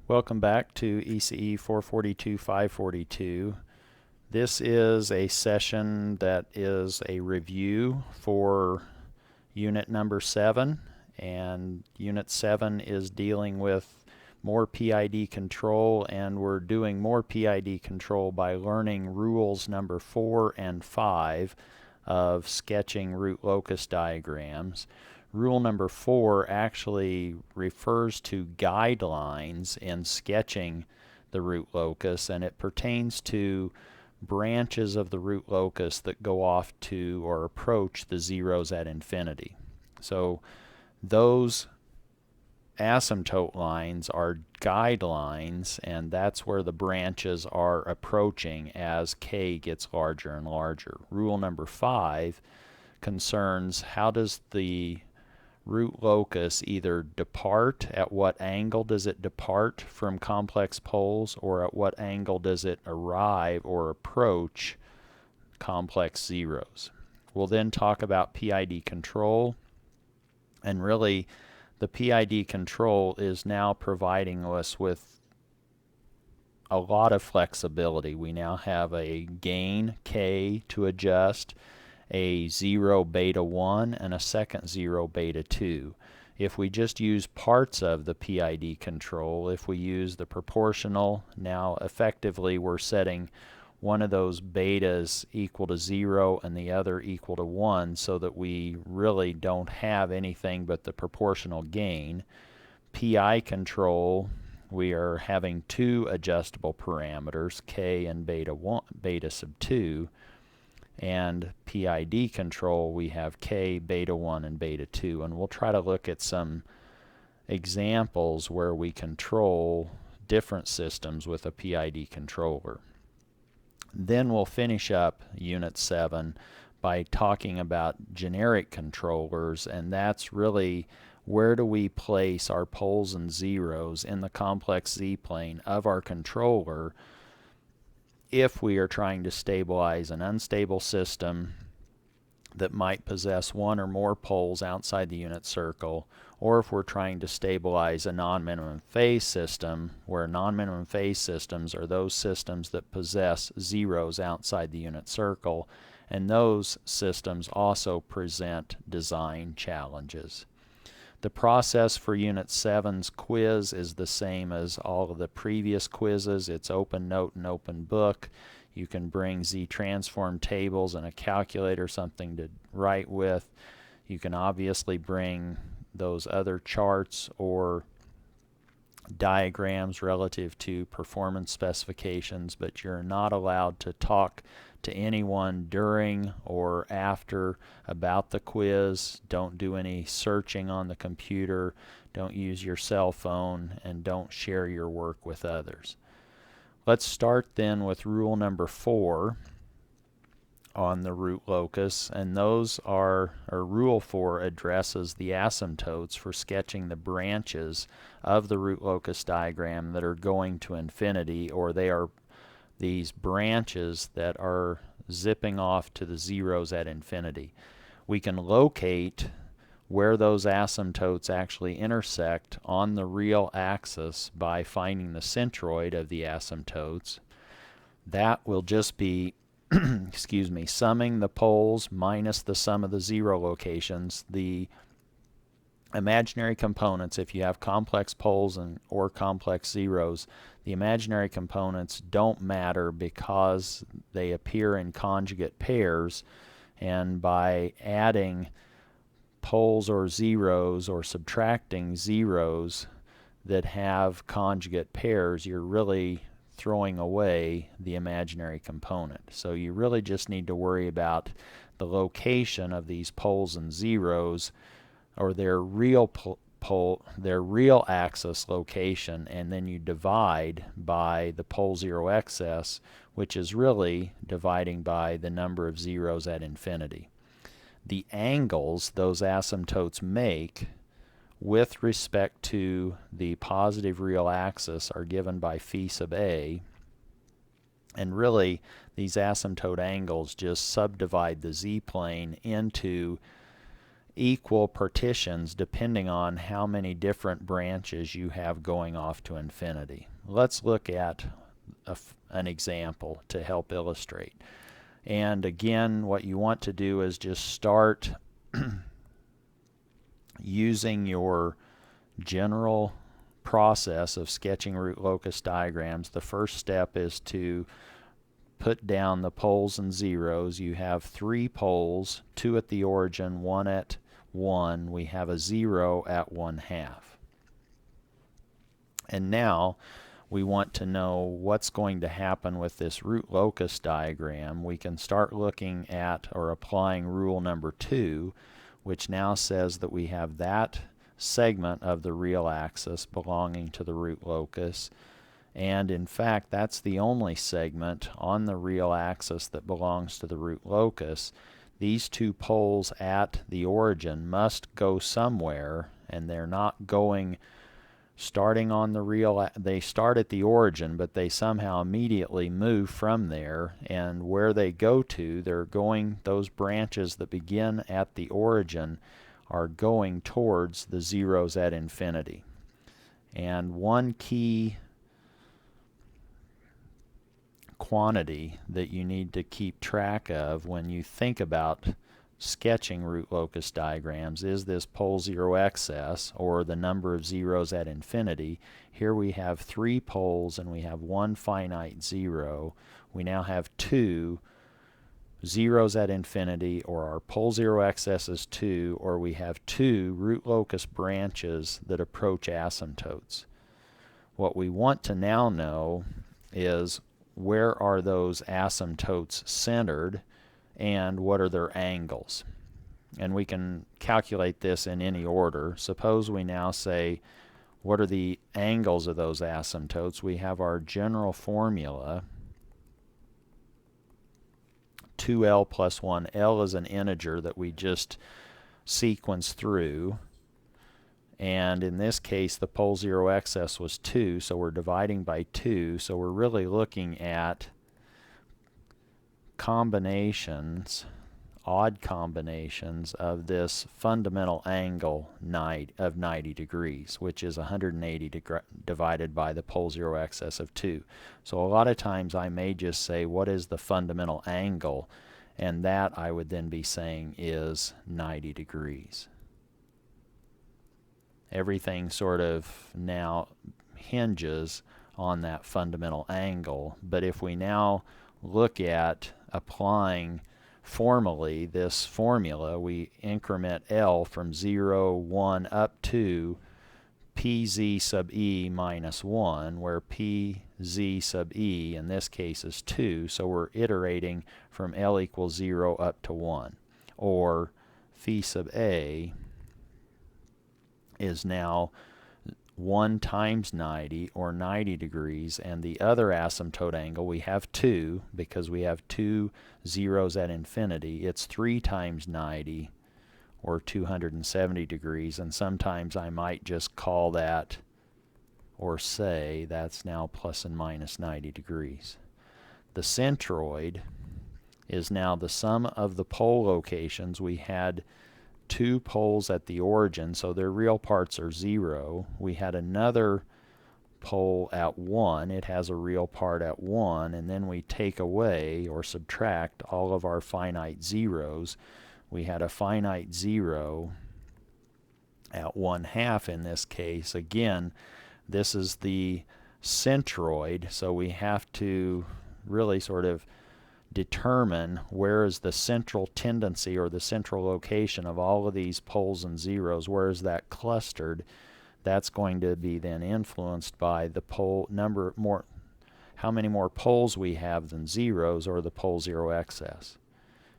Welcome back to ECE 442-542. This is a session that is a review for unit number 7, and unit 7 is dealing with more PID control, and we're doing more PID control by learning rules number 4 and 5 of sketching root locus diagrams. Rule number 4 actually refers to guidelines in sketching the root locus, and it pertains to branches of the root locus that go off to or approach the zeros at infinity. So those asymptote lines are guidelines, and that's where the branches are approaching as k gets larger and larger. Rule number 5 concerns how does the root locus either depart, at what angle does it depart from complex poles, or at what angle does it arrive or approach complex zeros. We'll then talk about PID control, and really the PID control is now providing us with a lot of flexibility. We now have a gain k to adjust, a 0 beta 1 and a second 0 beta 2. If we just use parts of the PID control, if we use the proportional, now effectively we're setting one of those betas equal to 0 and the other equal to 1, so that we really don't have anything but the proportional gain. PI control, we are having two adjustable parameters, k and beta sub 2. And PID control, we have k, beta 1, and beta 2. And we'll try to look at some examples where we control different systems with a PID controller. Then we'll finish up Unit 7 by talking about generic controllers, and that's really where do we place our poles and zeros in the complex z-plane of our controller if we are trying to stabilize an unstable system that might possess one or more poles outside the unit circle, or if we're trying to stabilize a non-minimum phase system, where non-minimum phase systems are those systems that possess zeros outside the unit circle, and those systems also present design challenges. The process for Unit 7's quiz is the same as all of the previous quizzes. It's open note and open book. You can bring z-transform tables and a calculator, something to write with. You can obviously bring those other charts or diagrams relative to performance specifications, but you're not allowed to talk to anyone during or after about the quiz. Don't do any searching on the computer, don't use your cell phone, and don't share your work with others. Let's start then with rule number 4 on the root locus, and those are, or rule 4 addresses the asymptotes for sketching the branches of the root locus diagram that are going to infinity, or they are these branches that are zipping off to the zeros at infinity. We can locate where those asymptotes actually intersect on the real axis by finding the centroid of the asymptotes. That will just be excuse me, summing the poles minus the sum of the zero locations. The imaginary components, if you have complex poles or complex zeros, the imaginary components don't matter because they appear in conjugate pairs, and by adding poles or zeros or subtracting zeros that have conjugate pairs, you're really throwing away the imaginary component. So you really just need to worry about the location of these poles and zeros, or their real their real axis location, and then you divide by the pole zero excess, which is really dividing by the number of zeros at infinity. The angles those asymptotes make with respect to the positive real axis are given by phi sub a, and really these asymptote angles just subdivide the z-plane into equal partitions depending on how many different branches you have going off to infinity. Let's look at an example to help illustrate. And again, what you want to do is just start using your general process of sketching root locus diagrams. The first step is to put down the poles and zeros. You have 3 poles, 2 at the origin, 1 at 1. We have a 0 at 1/2. And now we want to know what's going to happen with this root locus diagram. We can start looking at or applying rule number 2, which now says that we have that segment of the real axis belonging to the root locus, and in fact that's the only segment on the real axis that belongs to the root locus. These 2 poles at the origin must go somewhere, and they're not going starting on the real, they start at the origin, but they somehow immediately move from there, and where they go to, they're going, those branches that begin at the origin are going towards the zeros at infinity. And one key quantity that you need to keep track of when you think about sketching root locus diagrams is this pole 0 excess, or the number of zeros at infinity. Here we have 3 poles and we have 1 finite 0. We now have 2 zeros at infinity, or our pole 0 excess is 2, or we have 2 root locus branches that approach asymptotes. What we want to now know is where are those asymptotes centered and what are their angles. And we can calculate this in any order. Suppose we now say what are the angles of those asymptotes. We have our general formula, 2L plus 1. L is an integer that we just sequence through, and in this case the pole 0 excess was 2, so we're dividing by 2, so we're really looking at combinations, odd combinations of this fundamental angle of 90 degrees, which is 180 divided by the pole 0 excess of 2. So a lot of times I may just say what is the fundamental angle, and that I would then be saying is 90 degrees. Everything sort of now hinges on that fundamental angle, but if we now look at applying formally this formula, we increment L from 0, 1 up to pz sub e minus 1, where pz sub e in this case is 2, so we're iterating from L equals 0 up to 1, or phi sub a is now 1 times 90, or 90 degrees, and the other asymptote angle, we have 2 because we have 2 zeros at infinity. It's 3 times 90, or 270 degrees, and sometimes I might just call that, or say that's now plus and minus 90 degrees. The centroid is now the sum of the pole locations. We had 2 poles at the origin, so their real parts are 0. We had another pole at 1. It has a real part at 1, and then we take away or subtract all of our finite zeros. We had a finite 0 at 1/2 in this case. Again, this is the centroid, so we have to really sort of determine where is the central tendency or the central location of all of these poles and zeros. Where is that clustered? That's going to be then influenced by the pole number, more how many more poles we have than zeros, or the pole 0 excess.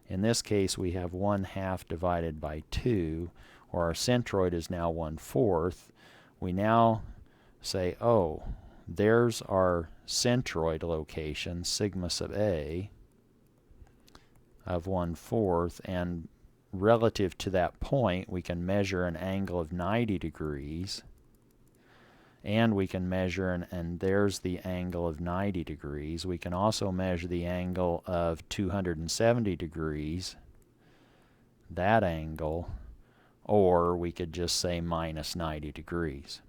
In this case we have 1/2 divided by 2, or our centroid is now 1/4. We now say, oh, there's our centroid location, sigma sub a of 1/4, and relative to that point we can measure an angle of 90 degrees, and we can measure and there's the angle of 90 degrees. We can also measure the angle of 270 degrees. That angle or we could just say minus 90 degrees.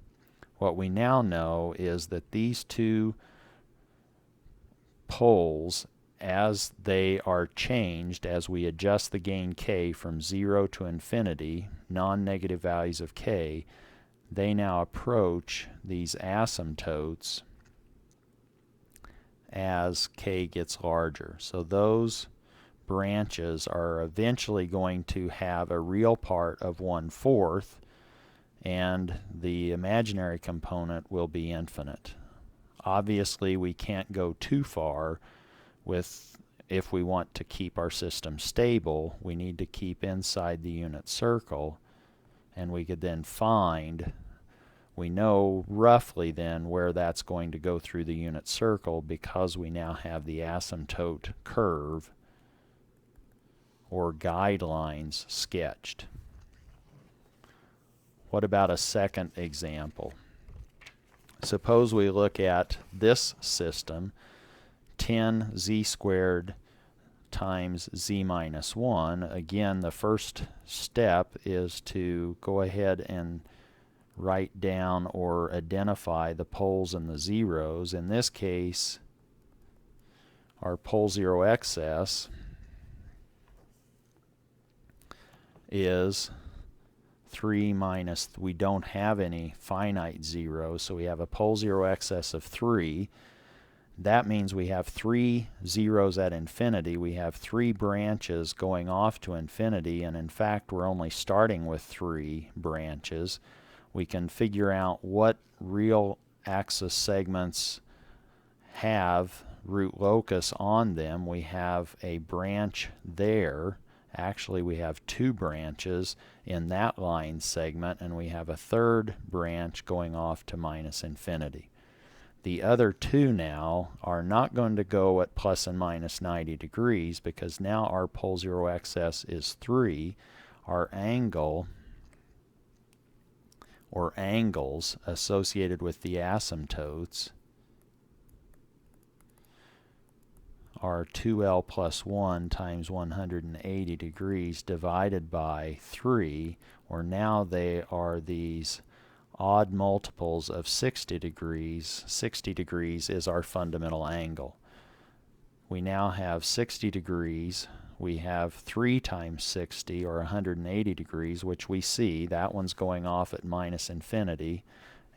What we now know is that these two poles, as they are changed, as we adjust the gain k from 0 to infinity, non-negative values of k, they now approach these asymptotes as k gets larger. So those branches are eventually going to have a real part of 1/4, and the imaginary component will be infinite. Obviously, we can't go too far if we want to keep our system stable. We need to keep inside the unit circle, and we could then we know roughly then where that's going to go through the unit circle, because we now have the asymptote curve or guidelines sketched. What about a second example? Suppose we look at this system, 10z squared times z minus 1. Again, the first step is to go ahead and write down or identify the poles and the zeros. In this case, our pole 0 excess is 3 minus, we don't have any finite zeros, so we have a pole 0 excess of 3. That means we have 3 zeros at infinity. We have 3 branches going off to infinity, and in fact we're only starting with 3 branches. We can figure out what real axis segments have root locus on them. We have a branch there. Actually, we have 2 branches in that line segment, and we have a third branch going off to minus infinity. The other 2 now are not going to go at plus and minus 90 degrees, because now our pole 0 excess is 3. Our angle or angles associated with the asymptotes are 2L plus 1 times 180 degrees divided by 3, or now they are these odd multiples of 60 degrees. 60 degrees is our fundamental angle. We now have 60 degrees. We have 3 times 60, or 180 degrees, which we see. That one's going off at minus infinity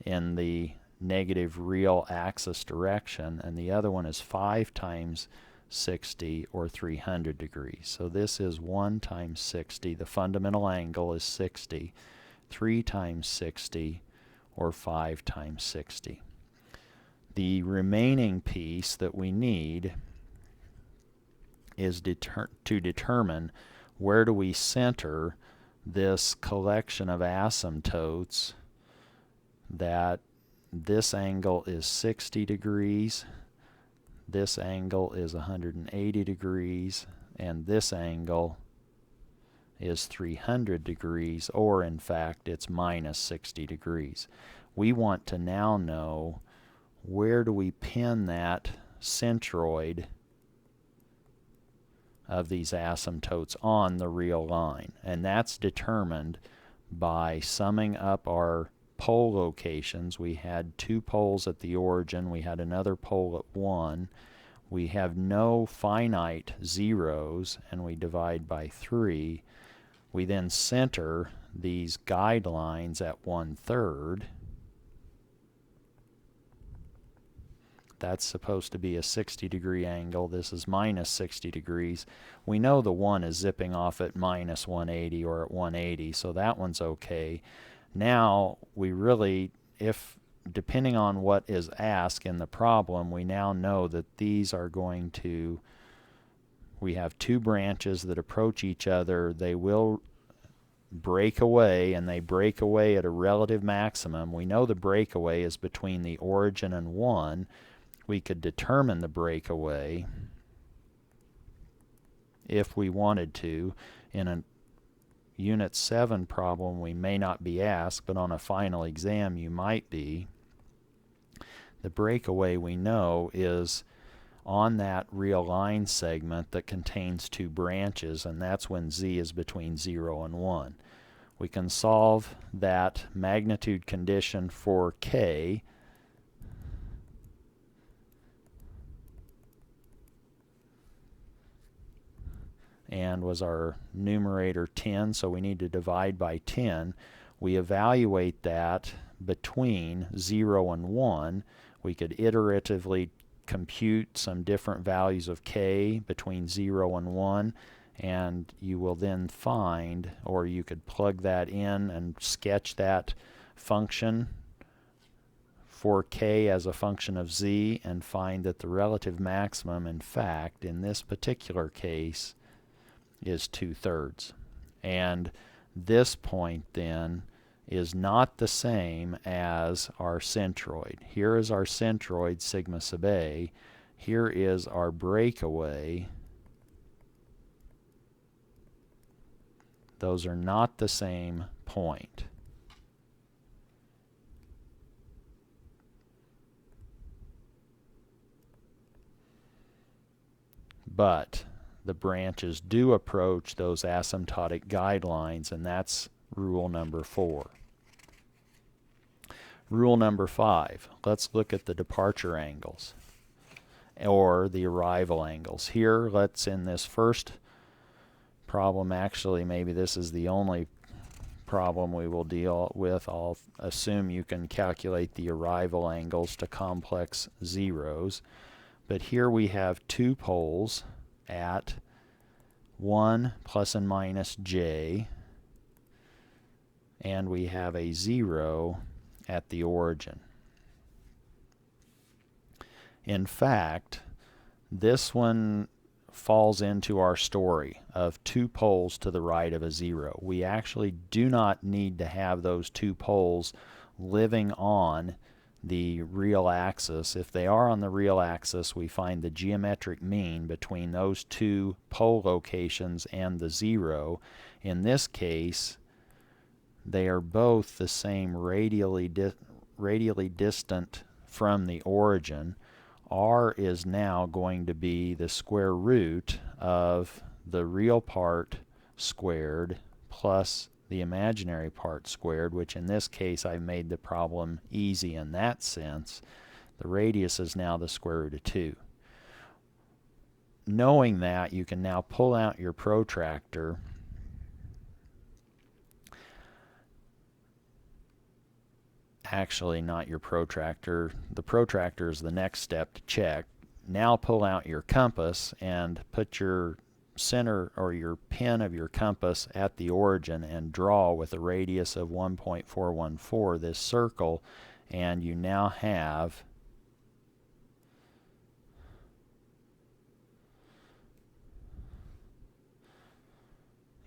in the negative real axis direction, and the other one is 5 times 60, or 300 degrees. So this is 1 times 60. The fundamental angle is 60. 3 times 60, or 5 times 60. The remaining piece that we need is to determine where do we center this collection of asymptotes, that this angle is 60 degrees, this angle is 180 degrees, and this angle is 300 degrees, or in fact it's minus 60 degrees. We want to now know, where do we pin that centroid of these asymptotes on the real line? And that's determined by summing up our pole locations. We had 2 poles at the origin. We had another pole at 1. We have no finite zeros, and we divide by 3. We then center these guidelines at 1/3. That's supposed to be a 60-degree angle. This is minus 60 degrees. We know the 1 is zipping off at minus 180 or at 180, so that one's okay. Now we really, depending on what is asked in the problem, we now know that these are going to, we have 2 branches that approach each other. They will break away, and they break away at a relative maximum. We know the breakaway is between the origin and 1. We could determine the breakaway if we wanted to. In a Unit 7 problem we may not be asked, but on a final exam you might be. The breakaway we know is on that real line segment that contains 2 branches, and that's when z is between 0 and 1. we can solve that magnitude condition for K. And was our numerator 10, so we need to divide by 10. We evaluate that between 0 and 1. We could iteratively compute some different values of K between 0 and 1, and you will then find, or you could plug that in and sketch that function for K as a function of Z and find that the relative maximum, in fact, in this particular case, is 2/3. And this point then is not the same as our centroid. Here is our centroid, sigma sub A. Here is our breakaway. Those are not the same point. But the branches do approach those asymptotic guidelines, and that's rule number 4. Rule number 5, let's look at the departure angles, or the arrival angles. Here, let's, in this first problem, actually maybe this is the only problem we will deal with. I'll assume you can calculate the arrival angles to complex zeros. But here we have two poles at 1 plus and minus j, and we have a 0 at the origin. In fact, this one falls into our story of two poles to the right of a 0. We actually do not need to have those two poles living on the real axis. If they are on the real axis, we find the geometric mean between those two pole locations and the 0. In this case, they are both the same radially distant from the origin. R is now going to be the square root of the real part squared plus the imaginary part squared, which in this case I've made the problem easy in that sense. The radius is now the square root of 2. Knowing that, you can now pull out your protractor actually not your protractor. The protractor is the next step to check. Now pull out your compass and put your center or your pin of your compass at the origin and draw with a radius of 1.414 this circle, and you now have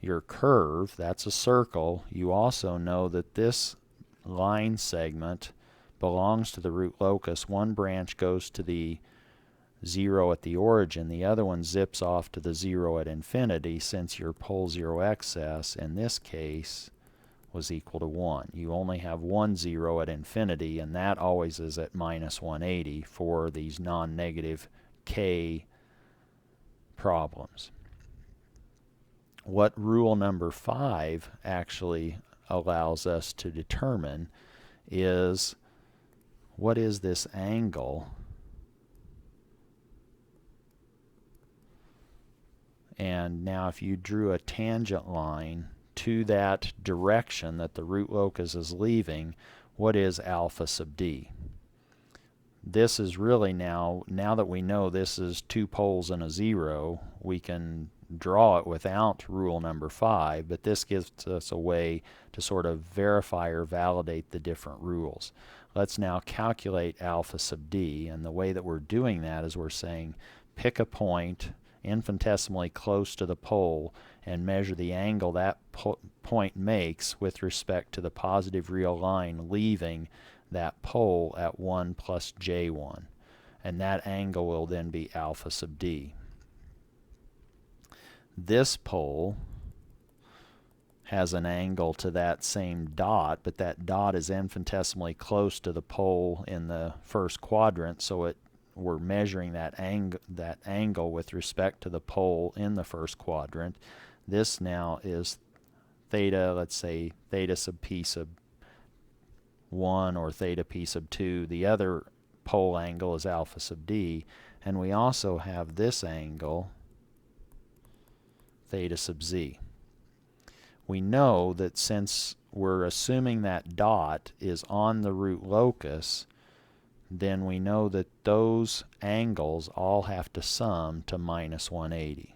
your curve. That's a circle. You also know that this line segment belongs to the root locus. One branch goes to the 0 at the origin, the other one zips off to the 0 at infinity, since your pole 0 excess in this case was equal to 1. You only have one 0 at infinity, and that always is at minus 180 for these non-negative k problems. What rule number 5 actually allows us to determine is, what is this angle? And now if you drew a tangent line to that direction that the root locus is leaving, what is alpha sub d? This is really now that we know this is two poles and a 0, we can draw it without rule number 5, but this gives us a way to sort of verify or validate the different rules. Let's now calculate alpha sub d, and the way that we're doing that is we're saying pick a point infinitesimally close to the pole and measure the angle that point makes with respect to the positive real line leaving that pole at 1 plus j1, and that angle will then be alpha sub d. This pole has an angle to that same dot, but that dot is infinitesimally close to the pole in the first quadrant, so we're measuring that angle with respect to the pole in the first quadrant. This now is theta, let's say theta sub p sub 1 or theta p sub 2. The other pole angle is alpha sub d. And we also have this angle, theta sub z. We know that since we're assuming that dot is on the root locus, then we know that those angles all have to sum to minus 180.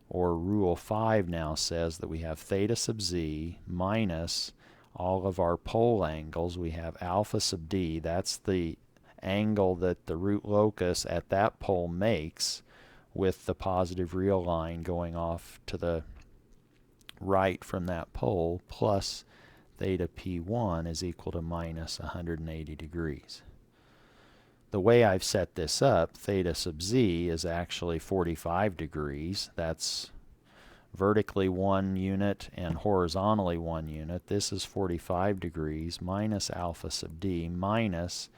Or Rule 5 now says that we have theta sub z minus all of our pole angles. We have alpha sub d, that's the angle that the root locus at that pole makes with the positive real line going off to the right from that pole, plus theta p1 is equal to minus 180 degrees. The way I've set this up, theta sub z is actually 45 degrees. That's vertically 1 unit and horizontally 1 unit. This is 45 degrees minus alpha sub d minus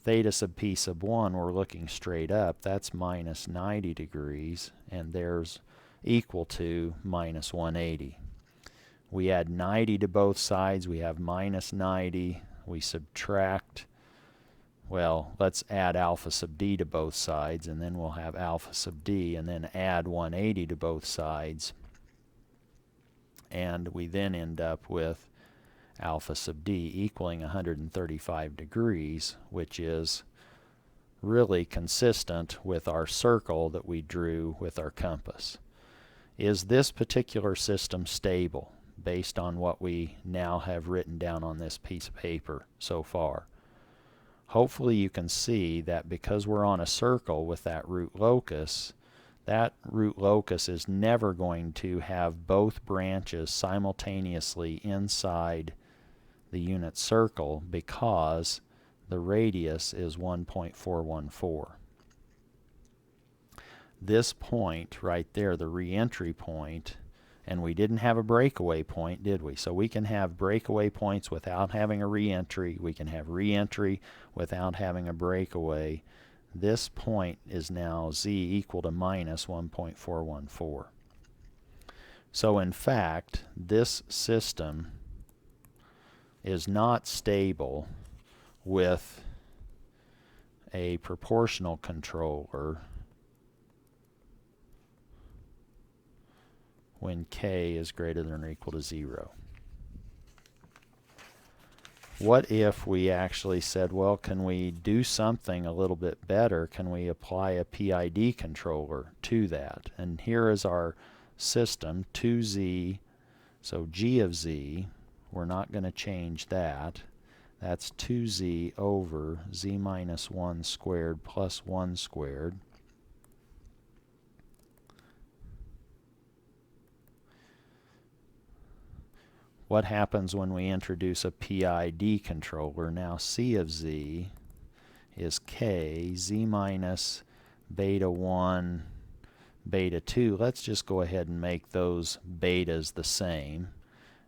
theta sub p sub 1. We're looking straight up. That's minus 90 degrees, and there's equal to minus 180. We add 90 to both sides. We have minus 90. We subtract, well, let's add alpha sub d to both sides, and then we'll have alpha sub d, and then add 180 to both sides. And we then end up with alpha sub d equaling 135 degrees, which is really consistent with our circle that we drew with our compass. Is this particular system stable based on what we now have written down on this piece of paper so far? Hopefully you can see that because we're on a circle with that root locus is never going to have both branches simultaneously inside the unit circle because the radius is 1.414. This point right there, the re-entry point, and we didn't have a breakaway point, did we? So we can have breakaway points without having a re-entry. We can have re-entry without having a breakaway. This point is now z equal to minus 1.414. So in fact, this system is not stable with a proportional controller when k is greater than or equal to 0. What if we actually said, well, can we do something a little bit better? Can we apply a PID controller to that? And here is our system, 2z, so g of z, we're not going to change that. That's 2z over z minus 1 squared plus 1 squared. What happens when we introduce a PID controller? Now c of z is k, z minus beta 1, beta 2. Let's just go ahead and make those betas the same.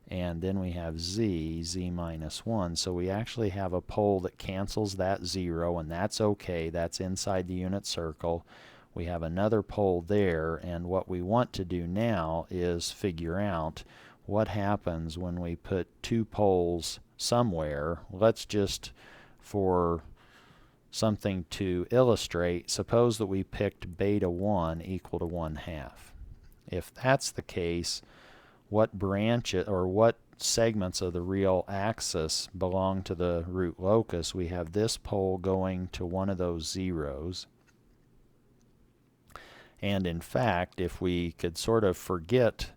And then we have z minus 1. So we actually have a pole that cancels that 0, and that's okay. That's inside the unit circle. We have another pole there, and what we want to do now is figure out what happens when we put two poles somewhere. Let's just, for something to illustrate, suppose that we picked beta 1 equal to 1/2. If that's the case, what branches or what segments of the real axis belong to the root locus? We have this pole going to one of those zeros. And in fact, if we could sort of forget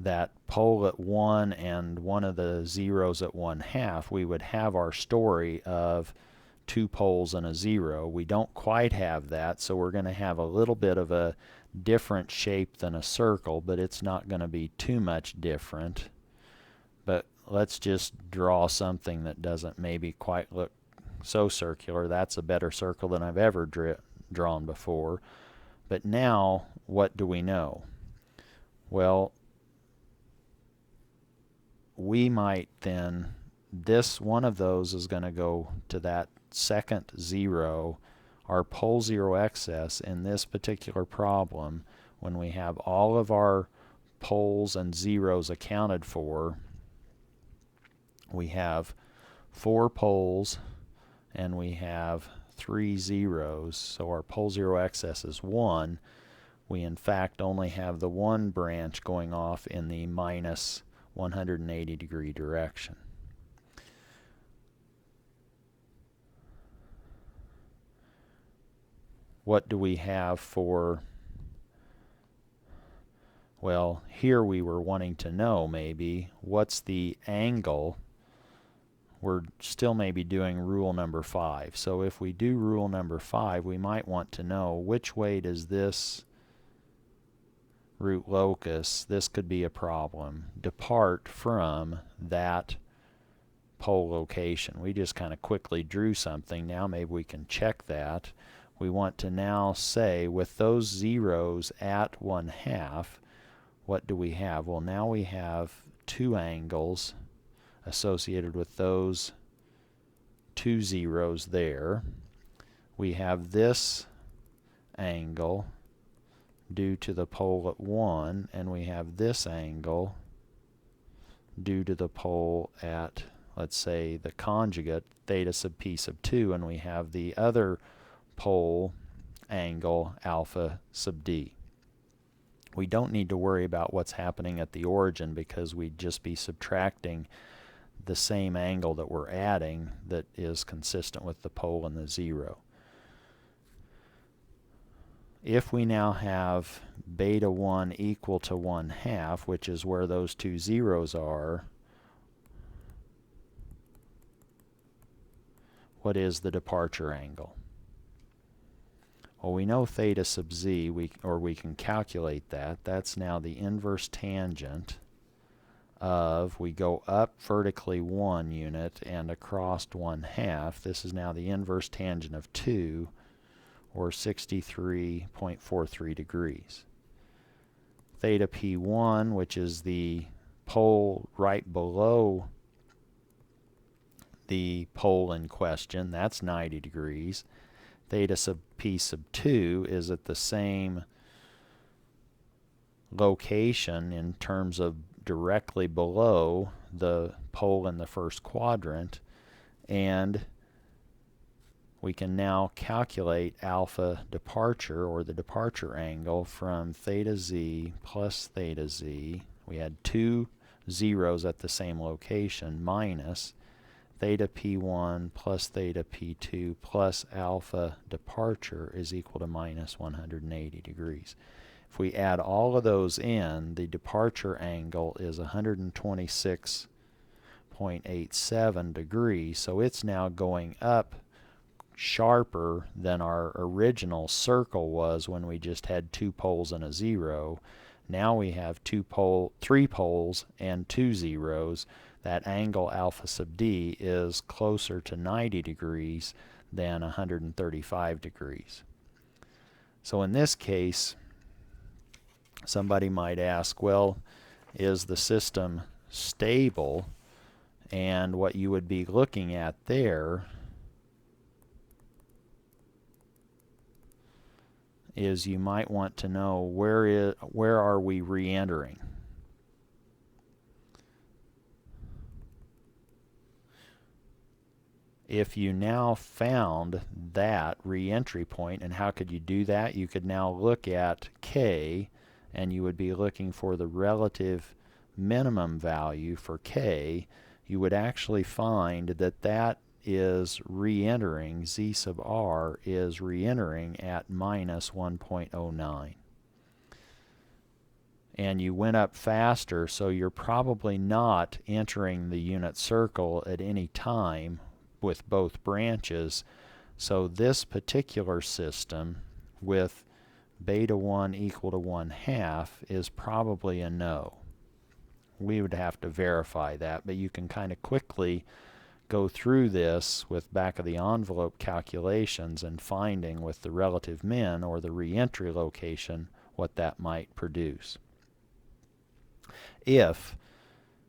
that pole at 1 and one of the zeros at 1/2, we would have our story of two poles and a 0. We don't quite have that, so we're going to have a little bit of a different shape than a circle, but it's not going to be too much different. But let's just draw something that doesn't maybe quite look so circular. That's a better circle than I've ever drawn before. But now, what do we know? Well, we might then, this one of those is going to go to that second 0. Our pole 0 excess in this particular problem, when we have all of our poles and zeros accounted for, we have 4 poles and we have 3 zeros, so our pole zero excess is 1. We in fact only have the one branch going off in the minus 180 degree direction. What do we have for, well, here we were wanting to know maybe what's the angle. We're still maybe doing rule number 5. So if we do rule number 5, we might want to know which way does this root locus, this could be a problem, depart from that pole location. We just kind of quickly drew something. Now maybe we can check that. We want to now say with those zeros at 1/2, what do we have? Well, now we have 2 angles associated with those 2 zeros there. We have this angle due to the pole at 1, and we have this angle due to the pole at, let's say, the conjugate, theta sub p sub 2, and we have the other pole angle, alpha sub d. We don't need to worry about what's happening at the origin because we'd just be subtracting the same angle that we're adding that is consistent with the pole and the zero. If we now have beta 1 equal to 1/2, which is where those 2 zeros are, what is the departure angle? Well, we know theta sub z, we can calculate that. That's now the inverse tangent of, we go up vertically 1 unit and across 1/2. This is now the inverse tangent of 2, or 63.43 degrees. Theta p1, which is the pole right below the pole in question, that's 90 degrees. Theta sub p sub 2 is at the same location in terms of directly below the pole in the first quadrant, and we can now calculate alpha departure, or the departure angle, from theta z plus theta z. We had 2 zeros at the same location, minus theta p1 plus theta p2 plus alpha departure is equal to minus 180 degrees. If we add all of those in, the departure angle is 126.87 degrees, so it's now going up sharper than our original circle was when we just had 2 poles and a 0. Now we have 3 poles and 2 zeros. That angle alpha sub d is closer to 90 degrees than 135 degrees. So in this case, somebody might ask, well, is the system stable? And what you would be looking at there is you might want to know where are we re-entering. If you now found that re-entry point, and how could you do that? You could now look at K, and you would be looking for the relative minimum value for K. You would actually find that that is re-entering, Z sub R is re-entering at minus 1.09. And you went up faster, so you're probably not entering the unit circle at any time with both branches. So this particular system with beta 1 equal to 1/2 is probably a no. We would have to verify that, but you can kind of quickly go through this with back of the envelope calculations and finding with the relative min, or the re-entry location, what that might produce. If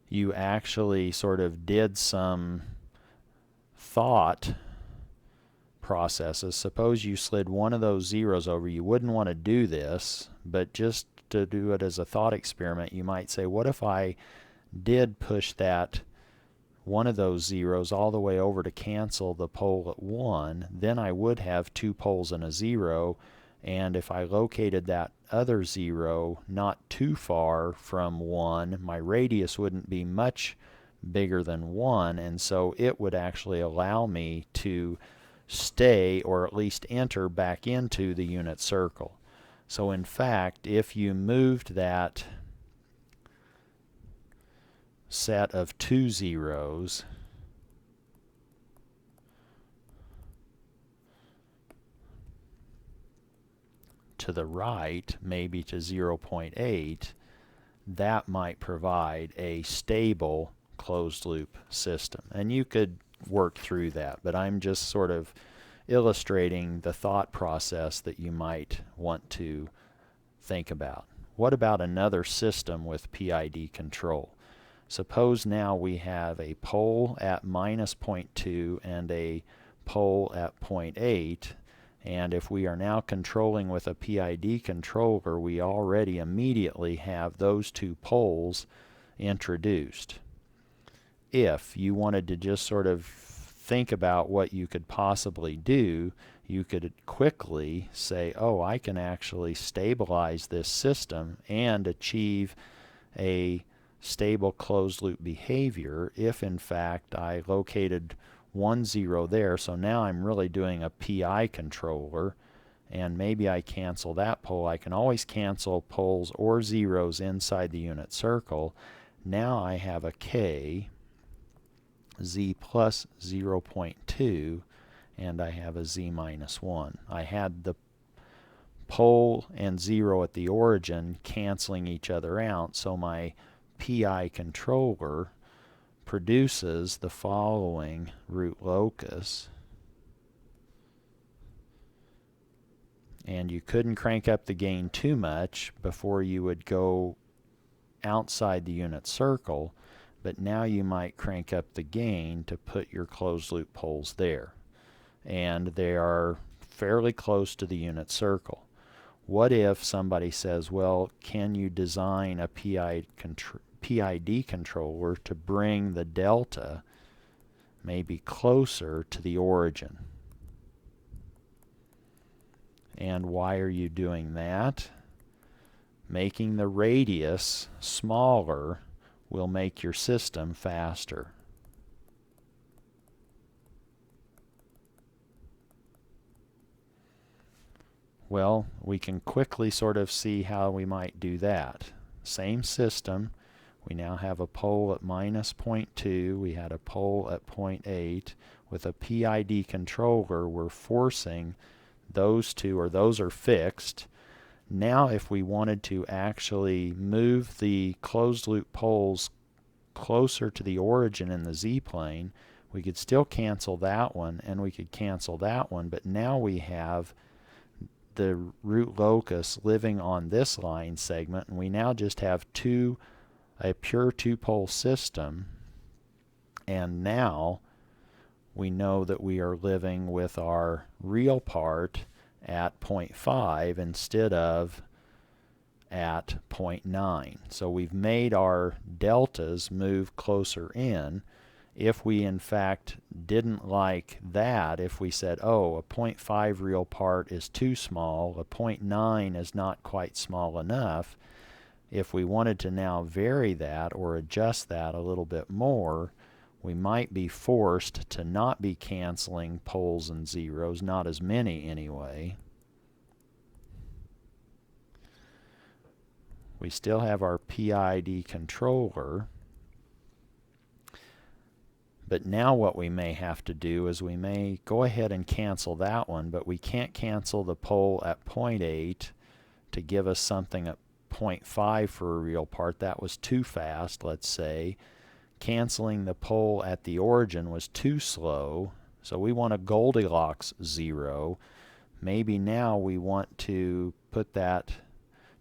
you actually sort of did some thought processes, suppose you slid one of those zeros over. You wouldn't want to do this, but just to do it as a thought experiment, you might say, what if I did push that one of those zeros all the way over to cancel the pole at 1, then I would have 2 poles and a 0, and if I located that other 0 not too far from 1, my radius wouldn't be much bigger than 1, and so it would actually allow me to stay or at least enter back into the unit circle. So in fact, if you moved that set of 2 zeros to the right, maybe to 0.8, that might provide a stable closed loop system. And you could work through that, but I'm just sort of illustrating the thought process that you might want to think about. What about another system with PID control? Suppose now we have a pole at minus 0.2 and a pole at 0.8, and if we are now controlling with a PID controller, we already immediately have those 2 poles introduced. If you wanted to just sort of think about what you could possibly do, you could quickly say, oh, I can actually stabilize this system and achieve a stable closed loop behavior if in fact I located 1 0 there. So now I'm really doing a PI controller, and maybe I cancel that pole. I can always cancel poles or zeros inside the unit circle. Now I have a K Z plus 0.2 and I have a Z minus 1. I had the pole and 0 at the origin canceling each other out, so my PI controller produces the following root locus, and you couldn't crank up the gain too much before you would go outside the unit circle, but now you might crank up the gain to put your closed loop poles there, and they are fairly close to the unit circle. What if somebody says, well, can you design a PID controller to bring the delta maybe closer to the origin? And why are you doing that? Making the radius smaller will make your system faster. Well, we can quickly sort of see how we might do that. Same system. We now have a pole at minus 0.2. We had a pole at 0.8. With a PID controller, we're forcing those two, or those are fixed. Now if we wanted to actually move the closed loop poles closer to the origin in the z-plane, we could still cancel that one and we could cancel that one, but now we have the root locus living on this line segment, and we now just have a pure 2-pole system, and now we know that we are living with our real part at 0.5 instead of at 0.9. So we've made our deltas move closer in. If we in fact didn't like that, if we said, oh, a 0.5 real part is too small, a 0.9 is not quite small enough, if we wanted to now vary that or adjust that a little bit more, we might be forced to not be canceling poles and zeros, not as many anyway. We still have our PID controller, but now what we may have to do is we may go ahead and cancel that one, but we can't cancel the pole at 0.8 to give us something at 0.5 for a real part. That was too fast, let's say. Canceling the pole at the origin was too slow, so we want a Goldilocks 0. Maybe now we want to put that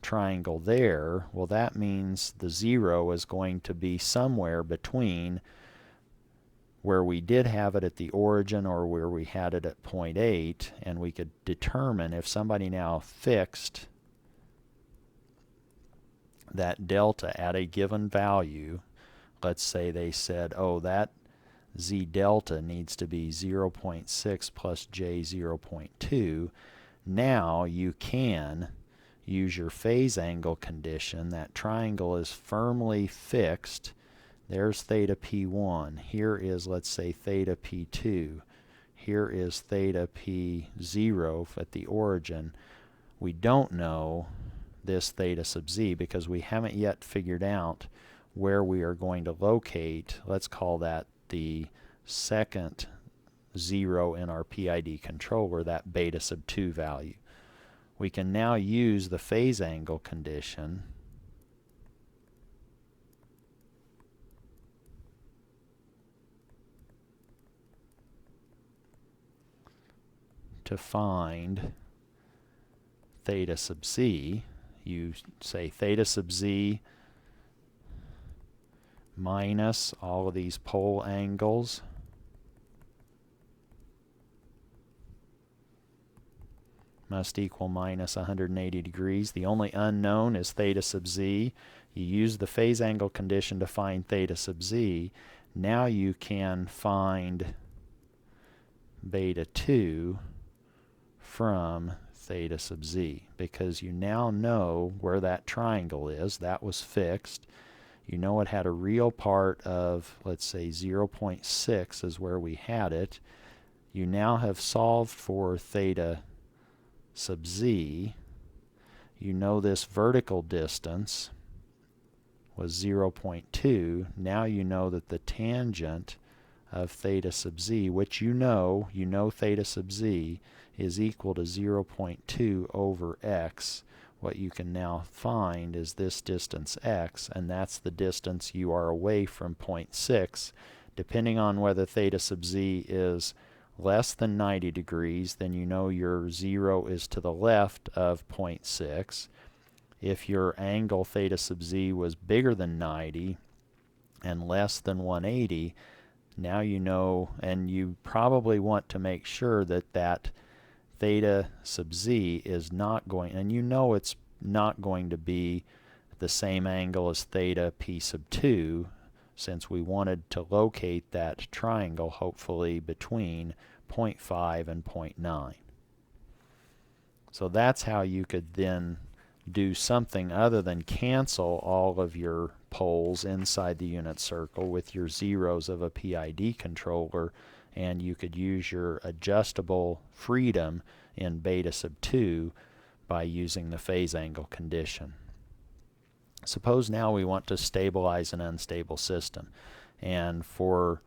triangle there. Well, that means the 0 is going to be somewhere between where we did have it at the origin or where we had it at 0.8, and we could determine if somebody now fixed that delta at a given value, let's say they said, oh, that z delta needs to be 0.6 plus j 0.2, now you can use your phase angle condition. That triangle is firmly fixed. There's theta P1. Here is, let's say, theta P2. Here is theta P0 at the origin. We don't know this theta sub z because we haven't yet figured out where we are going to locate. Let's call that the second 0 in our PID controller, that beta sub 2 value. We can now use the phase angle condition to find theta sub z. You say theta sub z minus all of these pole angles must equal minus 180 degrees. The only unknown is theta sub z. You use the phase angle condition to find theta sub z. Now you can find beta 2 from theta sub z because you now know where that triangle is. That was fixed. You know it had a real part of, let's say, 0.6 is where we had it. You now have solved for theta sub z. You know this vertical distance was 0.2. Now you know that the tangent of theta sub z, which you know theta sub z is equal to 0.2 over x. What you can now find is this distance x, and that's the distance you are away from 0.6. Depending on whether theta sub z is less than 90 degrees, then you know your 0 is to the left of 0.6. If your angle theta sub z was bigger than 90 and less than 180, now you know, and you probably want to make sure that that theta sub z is not going, and you know it's not going to be the same angle as theta p sub 2, since we wanted to locate that triangle hopefully between 0.5 and 0.9. So that's how you could then do something other than cancel all of your poles inside the unit circle with your zeros of a PID controller, and you could use your adjustable freedom in beta sub 2 by using the phase angle condition. Suppose now we want to stabilize an unstable system, and for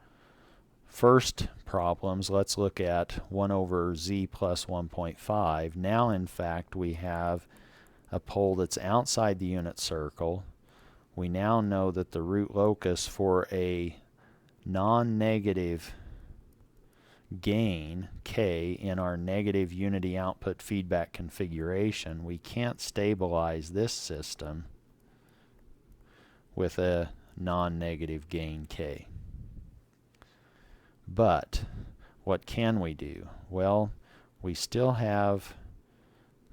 first problems, let's look at 1 over z plus 1.5. Now in fact we have a pole that's outside the unit circle. We now know that the root locus for a non-negative gain k in our negative unity output feedback configuration, we can't stabilize this system with a non-negative gain k. But what can we do? Well, we still have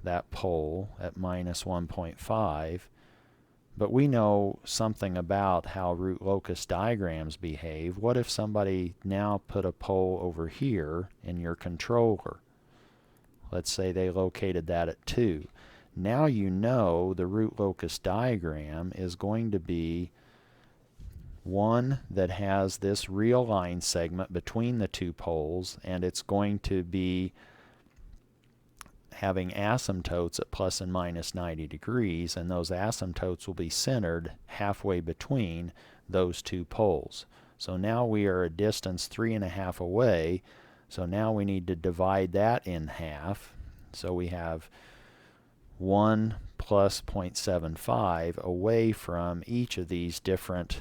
that pole at minus 1.5, but we know something about how root locus diagrams behave. What if somebody now put a pole over here in your controller? Let's say they located that at 2. Now you know the root locus diagram is going to be one that has this real line segment between the two poles, and it's going to be having asymptotes at plus and minus 90 degrees, and those asymptotes will be centered halfway between those two poles. So now we are a distance 3.5 away, so now we need to divide that in half. So we have 1 plus 0.75 away from each of these different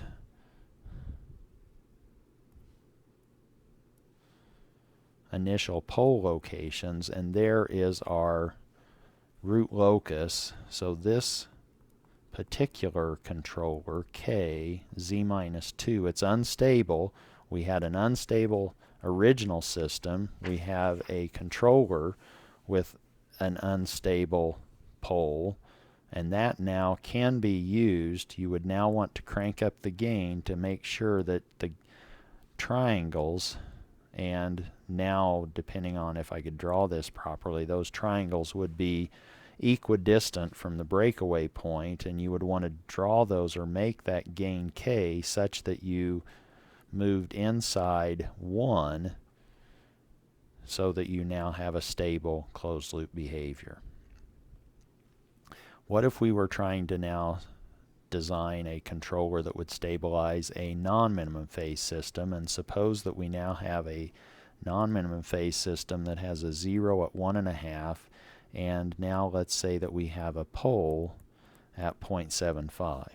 initial pole locations, and there is our root locus. So this particular controller, k, z minus 2, it's unstable. We had an unstable original system. We have a controller with an unstable pole, And that now can be used. You would now want to crank up the gain to make sure that the triangles, and now depending on if I could draw this properly, those triangles would be equidistant from the breakaway point, and you would want to draw those or make that gain K such that you moved inside 1 so that you now have a stable closed loop behavior. What if we were trying to now design a controller that would stabilize a non-minimum phase system, and suppose that we now have a non-minimum phase system that has a 0 at 1.5, and now let's say that we have a pole at 0.75.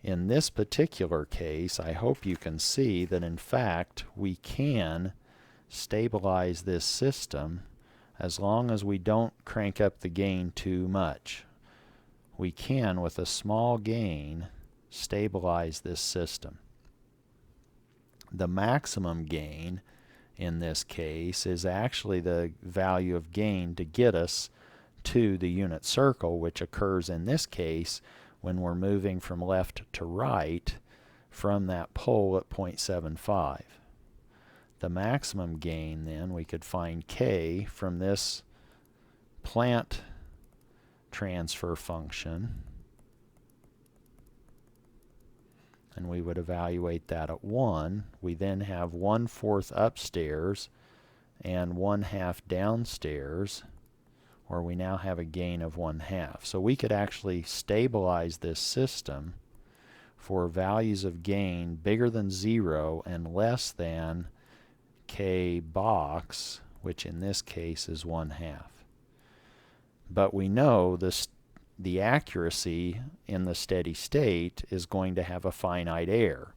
In this particular case, I hope you can see that in fact we can stabilize this system as long as we don't crank up the gain too much. We can, with a small gain, stabilize this system. The maximum gain in this case is actually the value of gain to get us to the unit circle, which occurs in this case when we're moving from left to right from that pole at 0.75. The maximum gain then, we could find K from this plant transfer function, and we would evaluate that at 1. We then have 1/4 upstairs and 1/2 downstairs, where we now have a gain of 1/2. So we could actually stabilize this system for values of gain bigger than 0 and less than K box, which in this case is 1/2. But we know the accuracy in the steady state is going to have a finite error.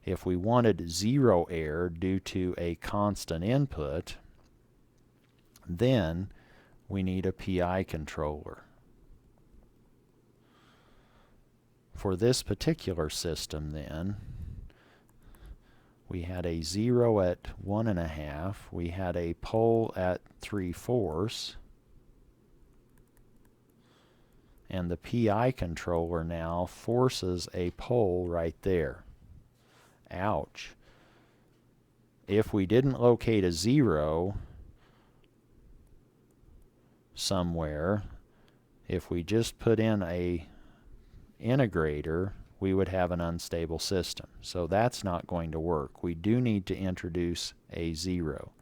If we wanted 0 error due to a constant input, then we need a PI controller. For this particular system then, we had a 0 at 1.5, we had a pole at 3/4, and the PI controller now forces a pole right there. Ouch. If we didn't locate a 0 somewhere, if we just put in a integrator, we would have an unstable system. So that's not going to work. We do need to introduce a 0.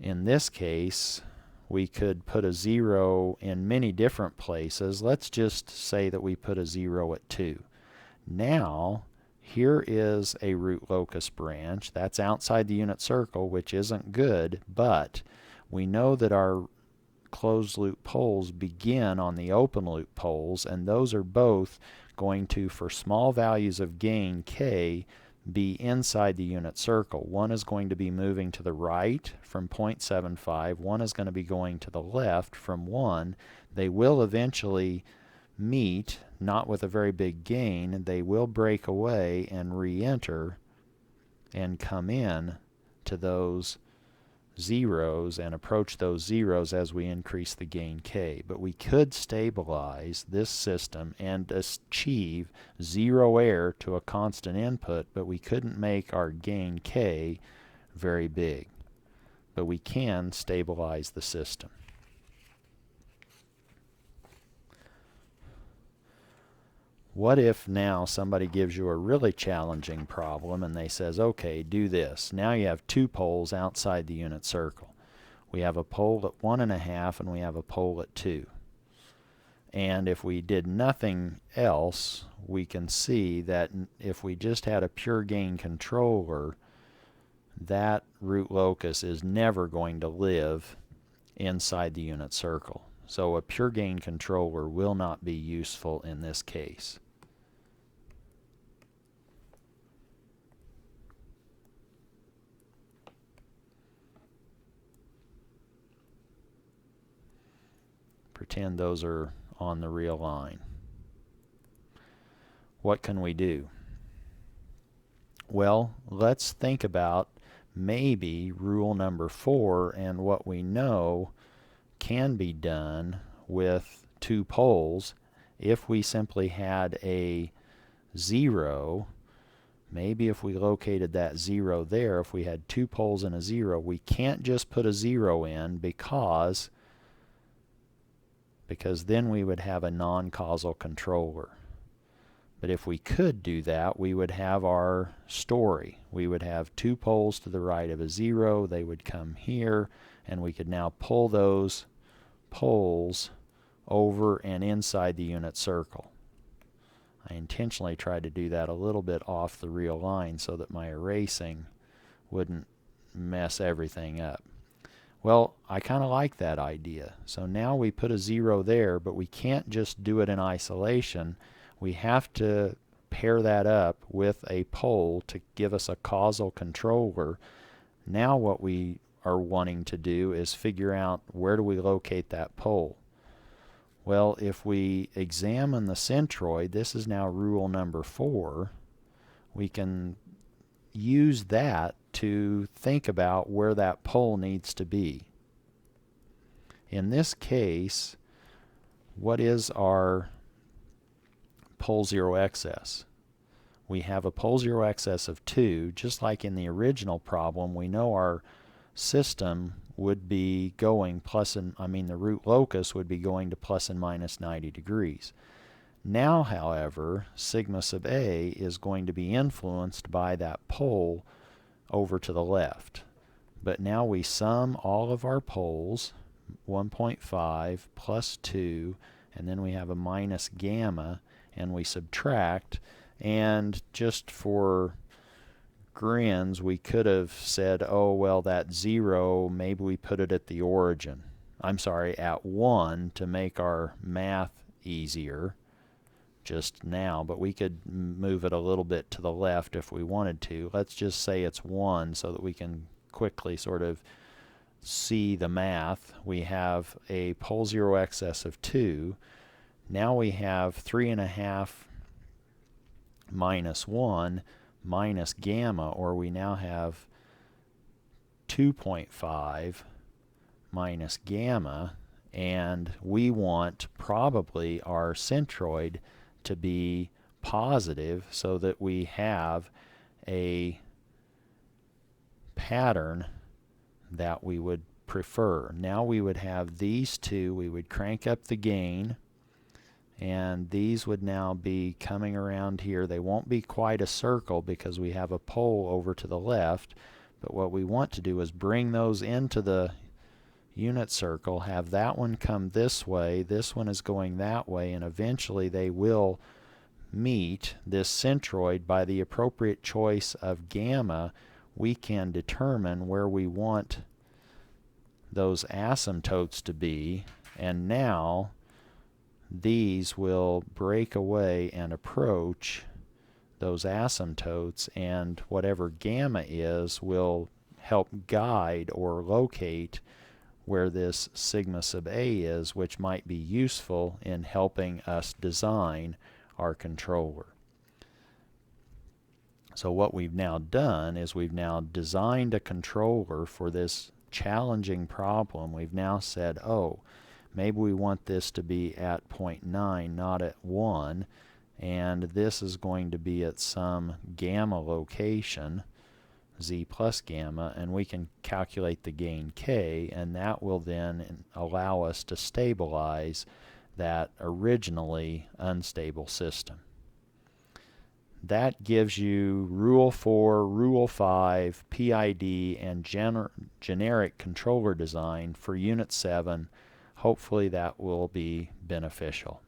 In this case, we could put a 0 in many different places. Let's just say that we put a 0 at 2. Now, here is a root locus branch. That's outside the unit circle, which isn't good, but we know that our closed loop poles begin on the open loop poles, and those are both going to, for small values of gain K, be inside the unit circle. One is going to be moving to the right from 0.75, one is going to be going to the left from 1. They will eventually meet, not with a very big gain. They will break away and re-enter and come in to those zeros and approach those zeros as we increase the gain K. But we could stabilize this system and achieve 0 error to a constant input, but we couldn't make our gain K very big. But we can stabilize the system. What if now somebody gives you a really challenging problem and they says, okay, do this. Now you have 2 poles outside the unit circle. We have a pole at 1.5 and we have a pole at 2. And if we did nothing else, we can see that if we just had a pure gain controller, that root locus is never going to live inside the unit circle. So a pure gain controller will not be useful in this case. Pretend those are on the real line. What can we do? Well, let's think about maybe rule number 4 and what we know can be done with 2 poles. If we simply had a 0, maybe if we located that 0 there, if we had 2 poles and a 0, we can't just put a 0 in because then we would have a non-causal controller. But if we could do that, we would have our story. We would have 2 poles to the right of a 0. They would come here, and we could now pull those poles over and inside the unit circle. I intentionally tried to do that a little bit off the real line so that my erasing wouldn't mess everything up. Well, I kind of like that idea. So now we put a 0 there, but we can't just do it in isolation. We have to pair that up with a pole to give us a causal controller. Now what we are wanting to do is figure out where do we locate that pole. Well, if we examine the centroid, this is now rule number 4, we can use that to think about where that pole needs to be. In this case, what is our pole 0 excess? We have a pole 0 excess of 2. Just like in the original problem, we know our system would be going the root locus would be going to plus and minus 90 degrees. Now, however, sigma sub A is going to be influenced by that pole over to the left. But now we sum all of our poles, 1.5 plus 2, and then we have a minus gamma, and we subtract, and just for grins, we could have said, oh, well, that 0, maybe we put it at the origin. At 1 to make our math easier just now, but we could move it a little bit to the left if we wanted to. Let's just say it's 1 so that we can quickly sort of see the math. We have a pole 0 excess of 2. Now we have 3.5 minus 1 minus gamma, or we now have 2.5 minus gamma, and we want probably our centroid to be positive so that we have a pattern that we would prefer. Now we would have these two, we would crank up the gain, and these would now be coming around here. They won't be quite a circle because we have a pole over to the left, but what we want to do is bring those into the unit circle, have that one come this way, this one is going that way, and eventually they will meet this centroid. By the appropriate choice of gamma, we can determine where we want those asymptotes to be, and now these will break away and approach those asymptotes, and whatever gamma is will help guide or locate where this sigma sub A is, which might be useful in helping us design our controller. So what we've now done is we've now designed a controller for this challenging problem. We've now said, oh, maybe we want this to be at 0.9, not at 1, and this is going to be at some gamma location, z plus gamma, and we can calculate the gain k, and that will then allow us to stabilize that originally unstable system. That gives you Rule 4, Rule 5, PID, and generic controller design for Unit 7. Hopefully that will be beneficial.